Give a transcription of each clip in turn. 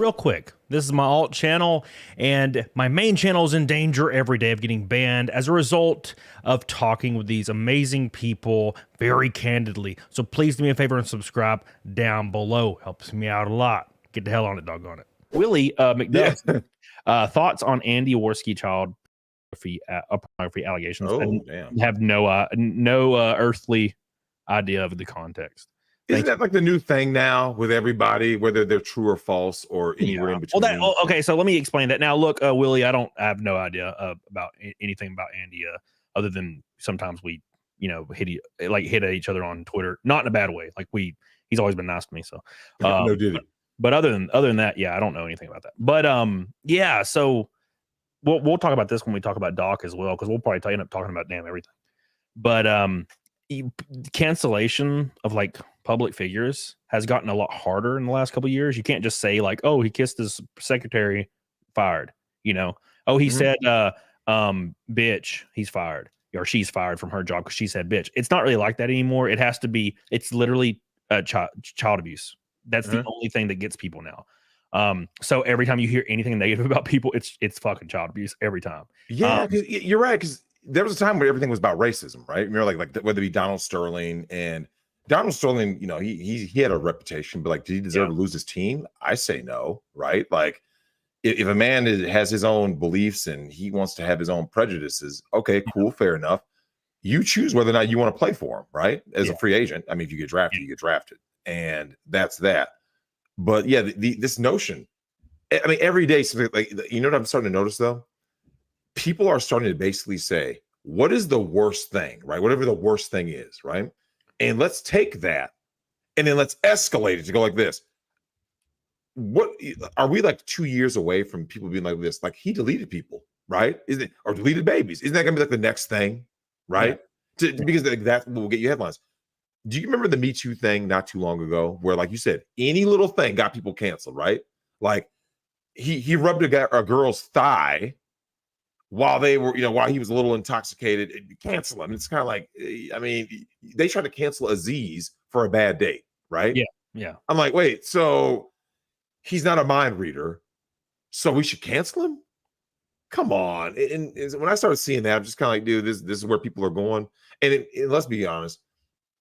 real quick. This is my alt channel, and my main channel is in danger every day of getting banned as a result of talking with these amazing people very candidly. So please do me a favor and subscribe down below. Helps me out a lot. Get the hell on it, doggone it. Willie McDuff, thoughts on Andy Warski child pornography allegations? Oh, damn. Have no earthly idea of the context. Isn't that like the new thing now with everybody, whether they're true or false or anywhere in between? Well, okay, so let me explain that. Now, look, Willie, I have no idea about anything about Andy other than sometimes we, hit at each other on Twitter, not in a bad way. Like he's always been nice to me. So, no, did it? But other than that, yeah, I don't know anything about that. But yeah, so we'll talk about this when we talk about Doc as well, because we'll probably end up talking about damn everything. But cancellation of like public figures has gotten a lot harder in the last couple of years. You can't just say like, oh, he kissed his secretary, fired. Oh, he said bitch, he's fired, or she's fired from her job because she said bitch. It's not really like that anymore. It's literally child abuse. That's the only thing that gets people now. So every time you hear anything negative about people, it's fucking child abuse every time. Yeah, because you're right. Because there was a time where everything was about racism, right? Remember, like whether it be Donald Sterling, and Donald Sterling, he had a reputation, but like, did he deserve to lose his team? I say no, right? Like, if a man has his own beliefs and he wants to have his own prejudices, okay, cool, fair enough. You choose whether or not you want to play for him, right? As a free agent. I mean, if you get drafted, you get drafted. And that's that. But yeah, this notion, I mean, every day, something like, what I'm starting to notice though? People are starting to basically say, what is the worst thing, right? Whatever the worst thing is, right? And let's take that and then let's escalate it to go like this. What are we like 2 years away from people being like this? Like, he deleted people, right? Or deleted babies? Isn't that gonna be like the next thing, right? Yeah. Because that will get you headlines. Do you remember the Me Too thing not too long ago, where, like you said, any little thing got people canceled, right? Like he rubbed a girl's thigh while they were, while he was a little intoxicated. Cancel him. It's kind of like, I mean, they tried to cancel Aziz for a bad date, right? Yeah. I'm like, wait, so he's not a mind reader, so we should cancel him? Come on. And when I started seeing that, I'm just kind of like, dude, this is where people are going. And let's be honest.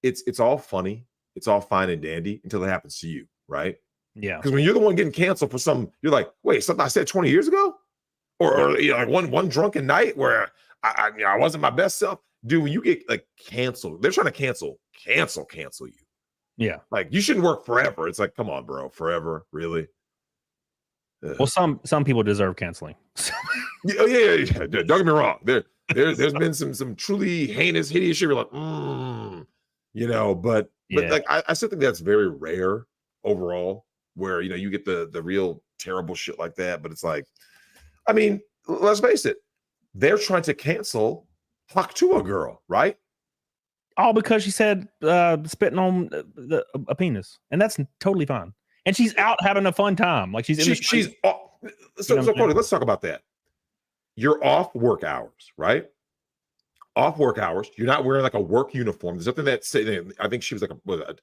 It's all funny, it's all fine and dandy until it happens to you, right? Yeah. Because when you're the one getting canceled for something, you're like, wait, something I said 20 years ago, or like one drunken night where I wasn't my best self, dude. When you get like canceled, they're trying to cancel you. Yeah, like you shouldn't work forever. It's like, come on, bro, forever, really? Well, some people deserve canceling. yeah. Don't get me wrong. There's been some truly heinous, hideous shit. You're like, but like I still think that's very rare overall, where you get the real terrible shit like that. But it's like, I mean, let's face it, they're trying to cancel Talk to a girl, right? All because she said spitting on a penis, and that's totally fine. And she's out having a fun time, like she's so Cody, let's talk about that. You're off work hours, right? Off work hours. You're not wearing like a work uniform. There's something that say, I think she was like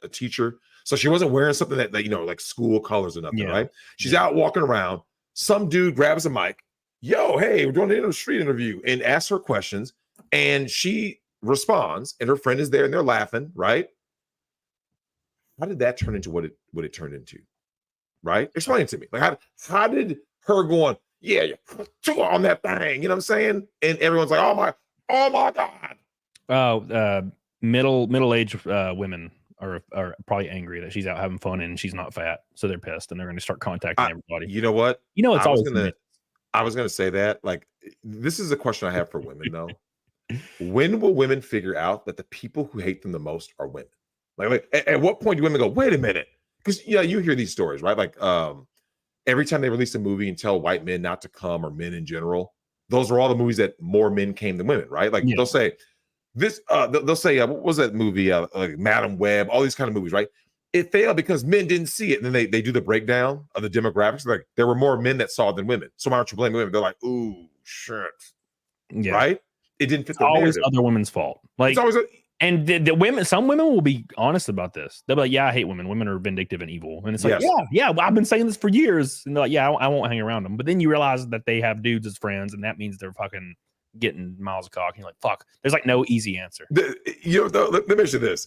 a teacher, so she wasn't wearing something that like school colors or nothing, right? She's out walking around. Some dude grabs a mic. Yo, hey, we're doing a street interview, and asks her questions, and she responds, and her friend is there, and they're laughing, right? How did that turn into what it turned into, right? Explain it to me. Like, how did her going, yeah, on that thing, you know what I'm saying? And everyone's like, oh my God. Oh, middle-aged women are probably angry that she's out having fun and she's not fat, so they're pissed and they're going to start contacting everybody. You know what? It's I was gonna say that. Like, this is a question I have for women though. When will women figure out that the people who hate them the most are women? Like at what point do women go, wait a minute? Because you hear these stories, right? Like every time they release a movie and tell white men not to come, or men in general, those are all the movies that more men came than women, right? Like they'll say this, they'll say, what was that movie? Like Madam Web, all these kind of movies, right? It failed because men didn't see it. And then they do the breakdown of the demographics. Like, there were more men that saw it than women. So why don't you blame women? They're like, ooh, shit. Yeah. Right? It didn't fit the narrative. Always other women's fault. Like, it's always And the women, some women will be honest about this. They'll be like, "Yeah, I hate women. Women are vindictive and evil." And it's like, yeah, well, I've been saying this for years. And they're like, "Yeah, I won't hang around them." But then you realize that they have dudes as friends, and that means they're fucking getting miles of cock. And you're like, "Fuck." There's like no easy answer. Let me mention this.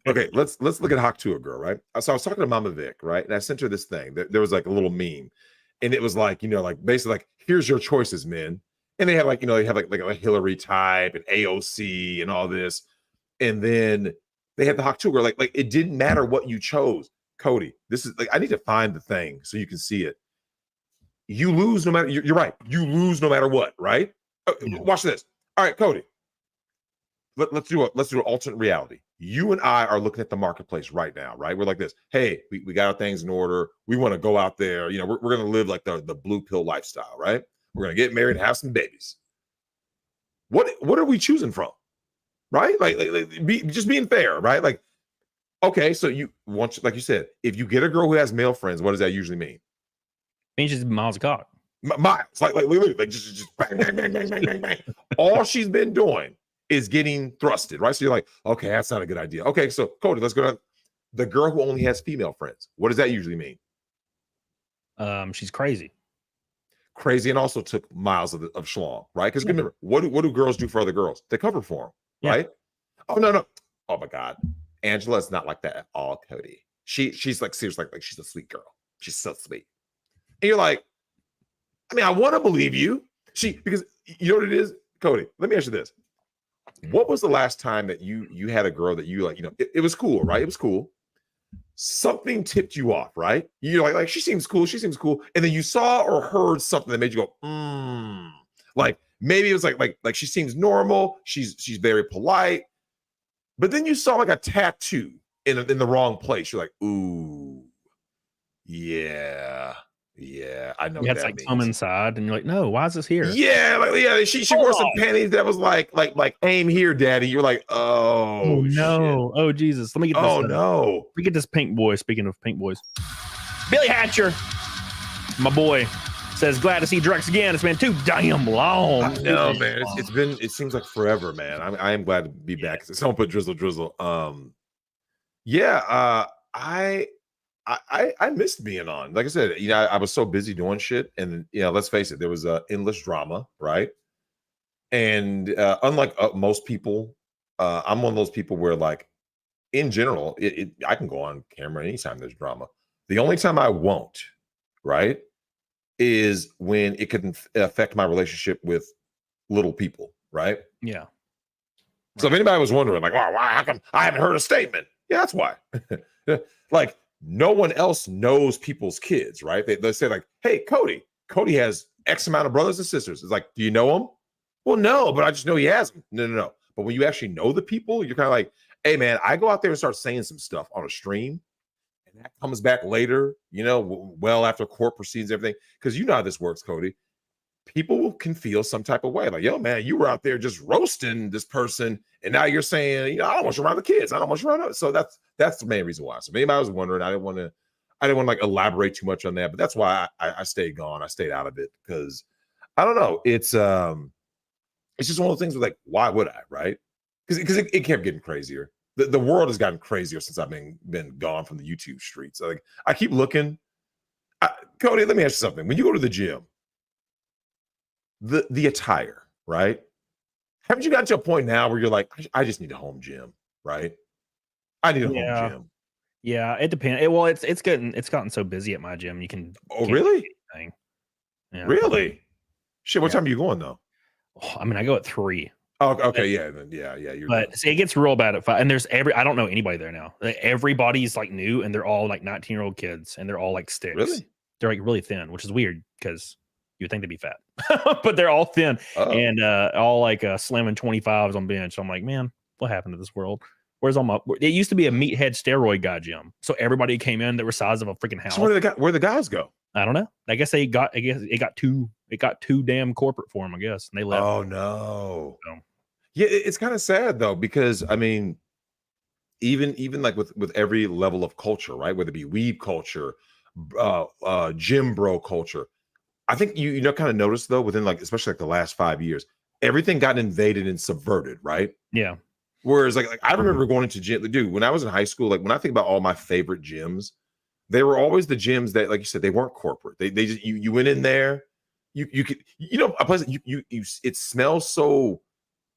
Okay, let's look at Hawk Tuah girl, right? So I was talking to Mama Vic, right, and I sent her this thing. There was like a little meme, and it was like, like basically like, here's your choices, men. And they have like, they have like a Hillary type and AOC and all this. And then they had the Hawk Tuah girl. Like it didn't matter what you chose. Cody, this is like, I need to find the thing so you can see it. You lose no matter, you're right. You lose no matter what, right? Watch this. All right, Cody. Let's do an alternate reality. You and I are looking at the marketplace right now, right? We're like this. Hey, we got our things in order. We want to go out there. We're going to live like the blue pill lifestyle, right? We're going to get married and have some babies. What are we choosing from? Right? Like just being fair, right? Like, okay, so like you said, if you get a girl who has male friends, what does that usually mean? Means she's miles of cock. Miles, like literally, like just bang, bang, bang, bang, bang, bang, bang. All she's been doing is getting thrusted, right? So you're like, okay, that's not a good idea. Okay, so Cody, let's go to the girl who only has female friends. What does that usually mean? She's crazy. Crazy, and also took miles of schlong, right? Because remember, what do girls do for other girls? They cover for them, right? Oh no! Oh my God, Angela's not like that at all, Cody. She's like seriously like she's a sweet girl. She's so sweet, and you're like, I mean, I want to believe you. Because you know what it is, Cody. Let me ask you this: what was the last time that you had a girl that you like? It was cool, right? It was cool. Something tipped you off, right? You're like she seems cool, and then you saw or heard something that made you go, like maybe it was like she seems normal, she's very polite, but then you saw like a tattoo in the wrong place. You're like, ooh, yeah, I know. You had like come inside, and you're like, no, why is this here? Yeah, she wore some panties that was like aim here, daddy. You're like, oh no, shit. Oh Jesus, let me get this. Oh no, let me get this pink boy. Speaking of pink boys, Billy Hatcher, my boy, says glad to see Drex again. It's been too damn long. No man, it seems like forever, man. I am glad to be back. Someone put drizzle. I missed being on. Like I said, I was so busy doing shit, and let's face it, there was endless drama, right? And unlike most people, I'm one of those people where, like, in general, I can go on camera anytime there's drama. The only time I won't, right, is when it could affect my relationship with little people, right? Yeah. So if anybody was wondering, like, wow, how come I haven't heard a statement? Yeah, that's why. Like, no one else knows people's kids, right? They say like, hey, Cody has X amount of brothers and sisters. It's like, do you know them? Well, no, but I just know he has them. No. But when you actually know the people, you're kind of like, hey, man, I go out there and start saying some stuff on a stream, and that comes back later, well after court proceedings, everything. Because you know how this works, Cody. People can feel some type of way. Like, yo, man, you were out there just roasting this person, and now you're saying, I don't want you around the kids. I don't want you around. So that's the main reason why. So if anybody was wondering, I didn't want to like elaborate too much on that, but that's why I stayed gone. I stayed out of it because I don't know. It's just one of those things where, like, why would I, right? Because it kept getting crazier. The world has gotten crazier since I've been gone from the YouTube streets. Like, I keep looking. Cody, let me ask you something. When you go to the gym, the attire, right? Haven't you gotten to a point now where you're like, I just need a home gym, right? I need a home gym. Yeah, it depends. It's gotten so busy at my gym. You can. Oh, really? Yeah. Really? Shit. What time are you going though? Oh, I mean, I go at 3. Oh, okay. Yeah. But see, it gets real bad at 5. And there's I don't know anybody there now. Like, everybody's like new, and they're all like 19-year-old kids, and they're all like sticks. Really? They're like really thin, which is weird because you would think they'd be fat, but they're all thin and all like slamming 25s on bench. So I'm like, man, what happened to this world? Where's all my? It used to be a meathead steroid guy gym, so everybody came in that were size of a freaking house. So where the guys go? I don't know. I guess it got too damn corporate for them. I guess, and they left. Oh no. So. Yeah, it's kind of sad though, because I mean, even like with every level of culture, right? Whether it be weed culture, gym bro culture. I think you kind of noticed though, within like especially like the last 5 years, everything got invaded and subverted, right? Yeah. Whereas like I remember going into gym, dude, when I was in high school, like when I think about all my favorite gyms, they were always the gyms that, like you said, they weren't corporate. They just you went in there, you could, you know, a place you it smells so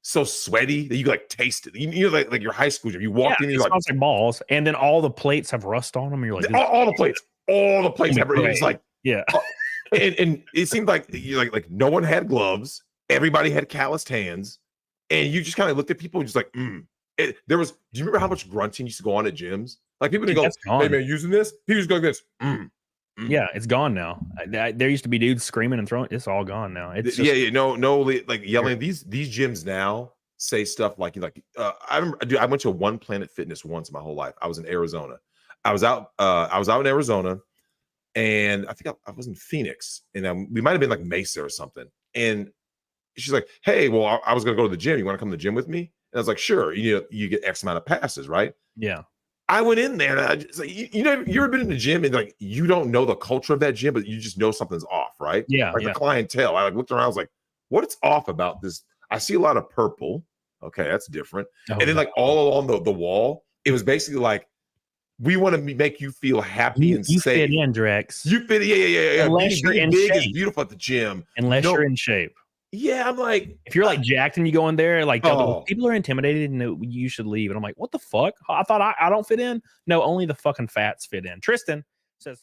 sweaty that you like taste it. You know, like your high school gym. You walked in, it you're smells like balls, and then all the plates have rust on them. You're like, all the plates have. It's like yeah. And it seemed like you like no one had gloves. Everybody had calloused hands, and you just kind of looked at people and just like, there was. Do you remember how much grunting used to go on at gyms? Like people would go, "Hey man, using this?" People just go like this. Yeah, it's gone now. There used to be dudes screaming and throwing. It's all gone now. It's just, no, like yelling. These gyms now say stuff like I remember, dude, I went to One Planet Fitness once in my whole life. I was in Arizona. I was out in Arizona, and I think I was in Phoenix, and we might have been like Mesa or something. And she's like, "Hey, well, I was gonna go to the gym. You want to come to the gym with me?" And I was like, "Sure." You get X amount of passes, right? Yeah. I went in there, and I just like, you know, you ever been in the gym and like you don't know the culture of that gym, but you just know something's off, right? Yeah. Like the clientele. I like looked around, I was like, "What's off about this?" I see a lot of purple. Okay, that's different. And then like all along the wall, it was basically like, we want to make you feel happy and safe. You fit in, Drex. You fit, yeah. Unless being big is beautiful at the gym. Unless you're in shape. Yeah, I'm like, if you're like jacked and you go in there, like people are intimidated and you should leave. And I'm like, what the fuck? I thought I don't fit in. No, only the fucking fats fit in. Tristan says.